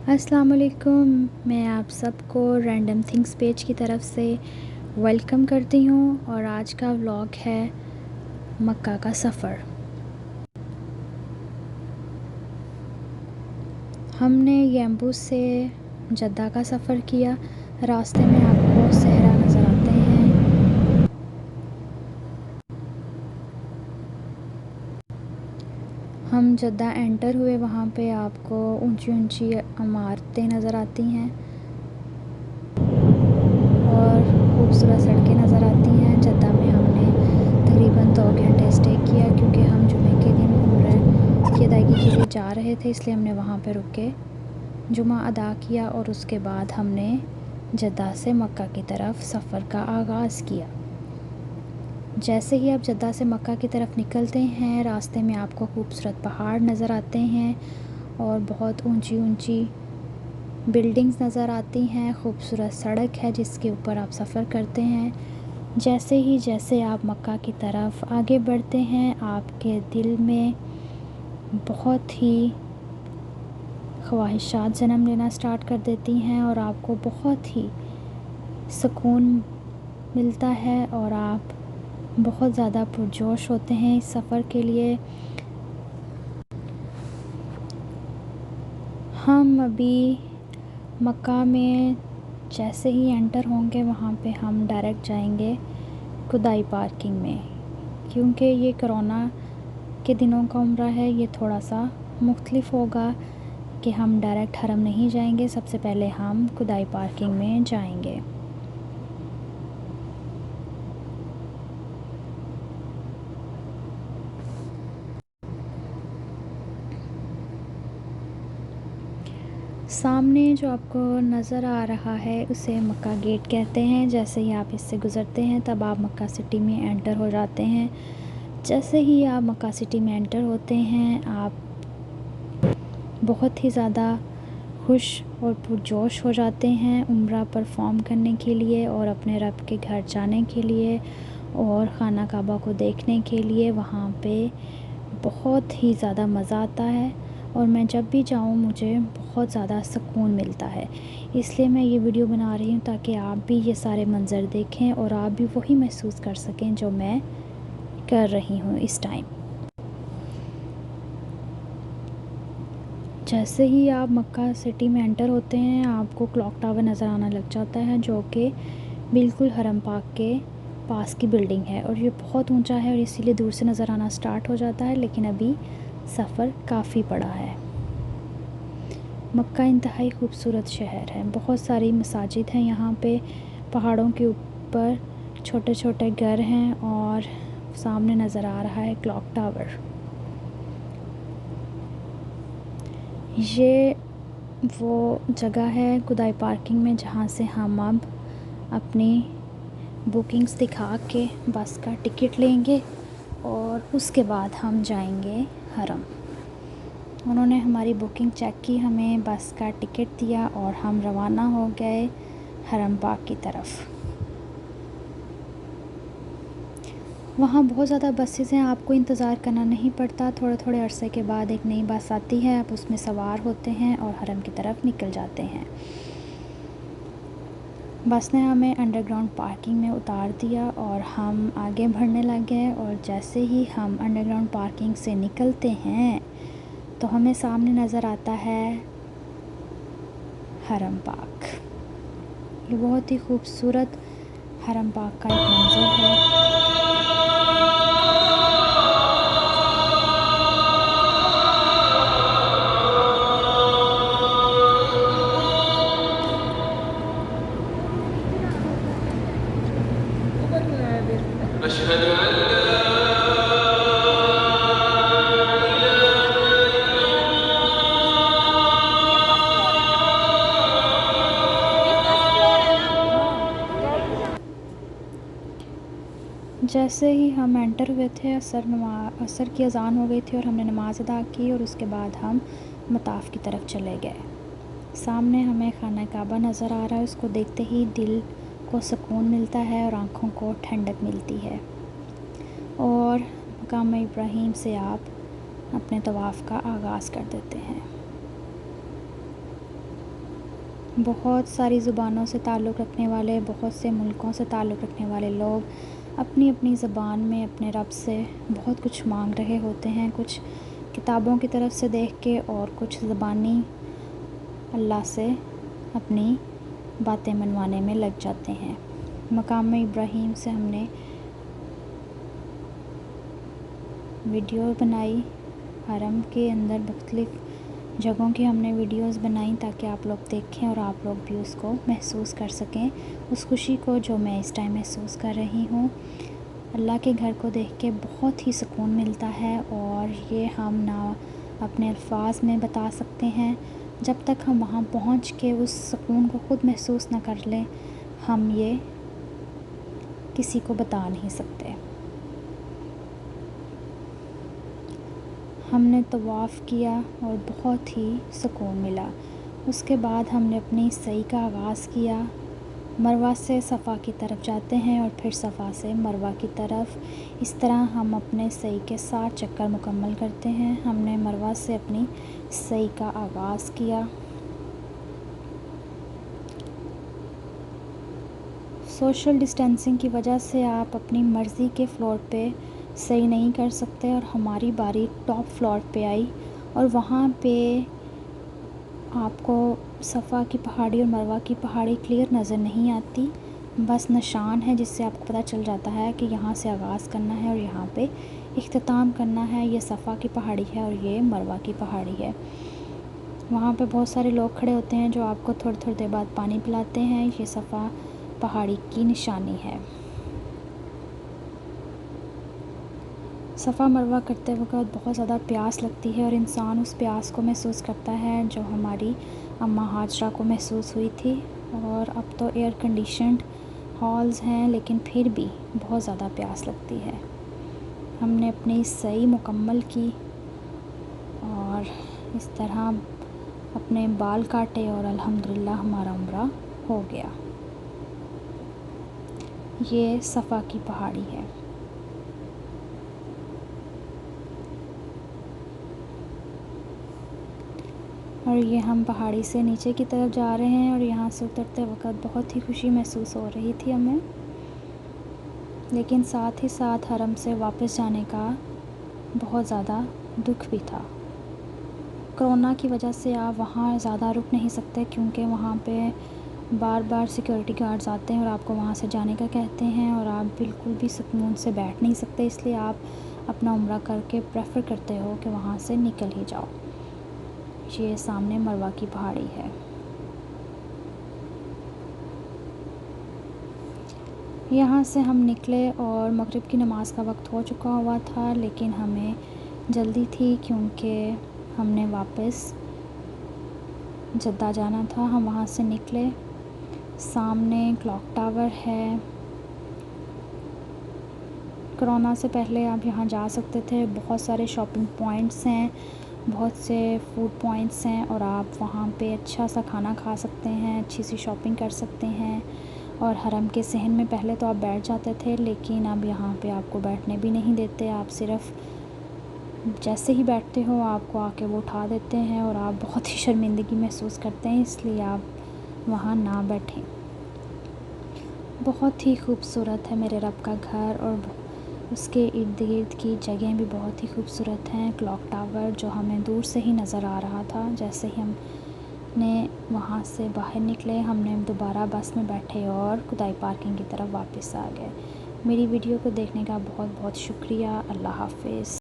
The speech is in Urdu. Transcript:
السلام علیکم، میں آپ سب کو رینڈم تھنگس پیج کی طرف سے ویلکم کرتی ہوں، اور آج کا ولاگ ہے مکہ کا سفر۔ ہم نے یمبو سے جدہ کا سفر کیا۔ راستے میں آپ کو صحرا نظر آتے ہیں۔ ہم جدہ انٹر ہوئے، وہاں پہ آپ کو اونچی اونچی عمارتیں نظر آتی ہیں اور خوبصورت سڑکیں نظر آتی ہیں۔ جدہ میں ہم نے تقریباً 2 گھنٹے اسٹے کیا، کیونکہ ہم جمعے کے دن عمرہ کی ادائیگی کے لیے جا رہے تھے، اس لیے ہم نے وہاں پہ رک کے جمعہ ادا کیا، اور اس کے بعد ہم نے جدہ سے مکہ کی طرف سفر کا آغاز کیا۔ جیسے ہی آپ جدہ سے مکہ کی طرف نکلتے ہیں، راستے میں آپ کو خوبصورت پہاڑ نظر آتے ہیں اور بہت اونچی اونچی بلڈنگز نظر آتی ہیں۔ خوبصورت سڑک ہے جس کے اوپر آپ سفر کرتے ہیں۔ جیسے آپ مکہ کی طرف آگے بڑھتے ہیں، آپ کے دل میں بہت ہی خواہشات جنم لینا سٹارٹ کر دیتی ہیں، اور آپ کو بہت ہی سکون ملتا ہے، اور آپ بہت زیادہ پرجوش ہوتے ہیں اس سفر کے لیے۔ ہم ابھی مکہ میں جیسے ہی انٹر ہوں گے، وہاں پہ ہم ڈائریکٹ جائیں گے خدائی پارکنگ میں، کیونکہ یہ کرونا کے دنوں کا عمرہ ہے۔ یہ تھوڑا سا مختلف ہوگا کہ ہم ڈائریکٹ حرم نہیں جائیں گے، سب سے پہلے ہم خدائی پارکنگ میں جائیں گے۔ سامنے جو آپ کو نظر آ رہا ہے اسے مکہ گیٹ کہتے ہیں۔ جیسے ہی آپ اس سے گزرتے ہیں تب آپ مکہ سٹی میں انٹر ہو جاتے ہیں۔ جیسے ہی آپ مکہ سٹی میں انٹر ہوتے ہیں، آپ بہت ہی زیادہ خوش اور پرجوش ہو جاتے ہیں عمرہ پرفارم کرنے کے لیے، اور اپنے رب کے گھر جانے کے لیے، اور خانہ کعبہ کو دیکھنے کے لیے۔ وہاں پہ بہت ہی زیادہ مزہ آتا ہے، اور میں جب بھی جاؤں مجھے بہت زیادہ سکون ملتا ہے۔ اس لیے میں یہ ویڈیو بنا رہی ہوں تاکہ آپ بھی یہ سارے منظر دیکھیں اور آپ بھی وہی محسوس کر سکیں جو میں کر رہی ہوں اس ٹائم۔ جیسے ہی آپ مکہ سٹی میں انٹر ہوتے ہیں، آپ کو کلاک ٹاور نظر آنا لگ جاتا ہے، جو کہ بالکل حرم پاک کے پاس کی بلڈنگ ہے، اور یہ بہت اونچا ہے، اور اسی لیے دور سے نظر آنا سٹارٹ ہو جاتا ہے، لیکن ابھی سفر کافی بڑا ہے۔ مکہ انتہائی خوبصورت شہر ہے، بہت ساری مساجد ہیں یہاں پہ، پہاڑوں کے اوپر چھوٹے چھوٹے گھر ہیں، اور سامنے نظر آ رہا ہے کلاک ٹاور۔ یہ وہ جگہ ہے خدائی پارکنگ میں جہاں سے ہم اب اپنی بکنگز دکھا کے بس کا ٹکٹ لیں گے، اور اس کے بعد ہم جائیں گے حرم۔ انہوں نے ہماری بکنگ چیک کی، ہمیں بس کا ٹکٹ دیا، اور ہم روانہ ہو گئے حرم پاک کی طرف۔ وہاں بہت زیادہ بسیز ہیں، آپ کو انتظار کرنا نہیں پڑتا، تھوڑے تھوڑے عرصے کے بعد ایک نئی بس آتی ہے، آپ اس میں سوار ہوتے ہیں اور حرم کی طرف نکل جاتے ہیں۔ بس نے ہمیں انڈر گراؤنڈ پارکنگ میں اتار دیا، اور ہم آگے بڑھنے لگ گئے، اور جیسے ہی ہم انڈر گراؤنڈ پارکنگ سے نکلتے ہیں تو ہمیں سامنے نظر آتا ہے حرم پاک۔ یہ بہت ہی خوبصورت حرم پاک کا ایک منظر ہے۔ جیسے ہی ہم انٹر ہوئے تھے، عصر کی اذان ہو گئی تھی، اور ہم نے نماز ادا کی، اور اس کے بعد ہم مطاف کی طرف چلے گئے۔ سامنے ہمیں خانہ کعبہ نظر آ رہا ہے، اس کو دیکھتے ہی دل کو سکون ملتا ہے اور آنکھوں کو ٹھنڈک ملتی ہے، اور مقام ابراہیم سے آپ اپنے طواف کا آغاز کر دیتے ہیں۔ بہت ساری زبانوں سے تعلق رکھنے والے، بہت سے ملکوں سے تعلق رکھنے والے لوگ اپنی اپنی زبان میں اپنے رب سے بہت کچھ مانگ رہے ہوتے ہیں، کچھ کتابوں کی طرف سے دیکھ کے اور کچھ زبانی اللہ سے اپنی باتیں منوانے میں لگ جاتے ہیں۔ مقام ابراہیم سے ہم نے ویڈیو بنائی، حرم کے اندر مختلف جگہوں کی ہم نے ویڈیوز بنائیں تاکہ آپ لوگ دیکھیں اور آپ لوگ بھی اس کو محسوس کر سکیں، اس خوشی کو جو میں اس ٹائم محسوس کر رہی ہوں۔ اللہ کے گھر کو دیکھ کے بہت ہی سکون ملتا ہے اور یہ ہم نہ اپنے الفاظ میں بتا سکتے ہیں۔ جب تک ہم وہاں پہنچ کے اس سکون کو خود محسوس نہ کر لیں، ہم یہ کسی کو بتا نہیں سکتے۔ ہم نے طواف کیا اور بہت ہی سکون ملا۔ اس کے بعد ہم نے اپنی سعی کا آغاز کیا۔ مروہ سے صفا کی طرف جاتے ہیں اور پھر صفا سے مروہ کی طرف، اس طرح ہم اپنے سعی کے 7 چکر مکمل کرتے ہیں۔ ہم نے مروہ سے اپنی سعی کا آغاز کیا۔ سوشل ڈسٹینسنگ کی وجہ سے آپ اپنی مرضی کے فلور پہ سعی نہیں کر سکتے اور ہماری باری ٹاپ فلور پہ آئی اور وہاں پہ آپ کو صفا کی پہاڑی اور مروہ کی پہاڑی کلیئر نظر نہیں آتی، بس نشان ہے جس سے آپ کو پتہ چل جاتا ہے کہ یہاں سے آغاز کرنا ہے اور یہاں پہ اختتام کرنا ہے۔ یہ صفا کی پہاڑی ہے اور یہ مروہ کی پہاڑی ہے۔ وہاں پہ بہت سارے لوگ کھڑے ہوتے ہیں جو آپ کو تھوڑی تھوڑی دیر بعد پانی پلاتے ہیں۔ یہ صفا پہاڑی کی نشانی ہے۔ صفا مروہ کرتے وقت بہت زیادہ پیاس لگتی ہے اور انسان اس پیاس کو محسوس کرتا ہے جو ہماری اماں ہاجرہ کو محسوس ہوئی تھی۔ اور اب تو ایئر کنڈیشنڈ ہالز ہیں لیکن پھر بھی بہت زیادہ پیاس لگتی ہے۔ ہم نے اپنی سعی مکمل کی اور اس طرح اپنے بال کاٹے اور الحمدللہ ہمارا عمرہ ہو گیا۔ یہ صفا کی پہاڑی ہے۔ اور یہ ہم پہاڑی سے نیچے کی طرف جا رہے ہیں اور یہاں سے اترتے وقت بہت ہی خوشی محسوس ہو رہی تھی ہمیں، لیکن ساتھ ہی ساتھ حرم سے واپس جانے کا بہت زیادہ دکھ بھی تھا۔ کرونا کی وجہ سے آپ وہاں زیادہ رک نہیں سکتے کیونکہ وہاں پہ بار بار سیکورٹی گارڈز آتے ہیں اور آپ کو وہاں سے جانے کا کہتے ہیں اور آپ بالکل بھی سکون سے بیٹھ نہیں سکتے، اس لیے آپ اپنا عمرہ کر کے پریفر کرتے ہو کہ وہاں سے نکل ہی جاؤ۔ یہ سامنے مروہ کی پہاڑی ہے۔ یہاں سے ہم نکلے اور مغرب کی نماز کا وقت ہو چکا ہوا تھا، لیکن ہمیں جلدی تھی کیونکہ ہم نے واپس جدہ جانا تھا۔ ہم وہاں سے نکلے، سامنے کلاک ٹاور ہے۔ کرونا سے پہلے آپ یہاں جا سکتے تھے، بہت سارے شاپنگ پوائنٹس ہیں، بہت سے فوڈ پوائنٹس ہیں اور آپ وہاں پہ اچھا سا کھانا کھا سکتے ہیں، اچھی سی شاپنگ کر سکتے ہیں۔ اور حرم کے صحن میں پہلے تو آپ بیٹھ جاتے تھے لیکن اب یہاں پہ آپ کو بیٹھنے بھی نہیں دیتے، آپ صرف جیسے ہی بیٹھتے ہو آپ کو آ کے وہ اٹھا دیتے ہیں اور آپ بہت ہی شرمندگی محسوس کرتے ہیں، اس لیے آپ وہاں نہ بیٹھیں۔ بہت ہی خوبصورت ہے میرے رب کا گھر اور اس کے ارد گرد کی جگہیں بھی بہت ہی خوبصورت ہیں۔ کلاک ٹاور جو ہمیں دور سے ہی نظر آ رہا تھا، جیسے ہی ہم نے وہاں سے باہر نکلے ہم نے دوبارہ بس میں بیٹھے اور خدائی پارکنگ کی طرف واپس آ گئے۔ میری ویڈیو کو دیکھنے کا بہت بہت شکریہ۔ اللہ حافظ۔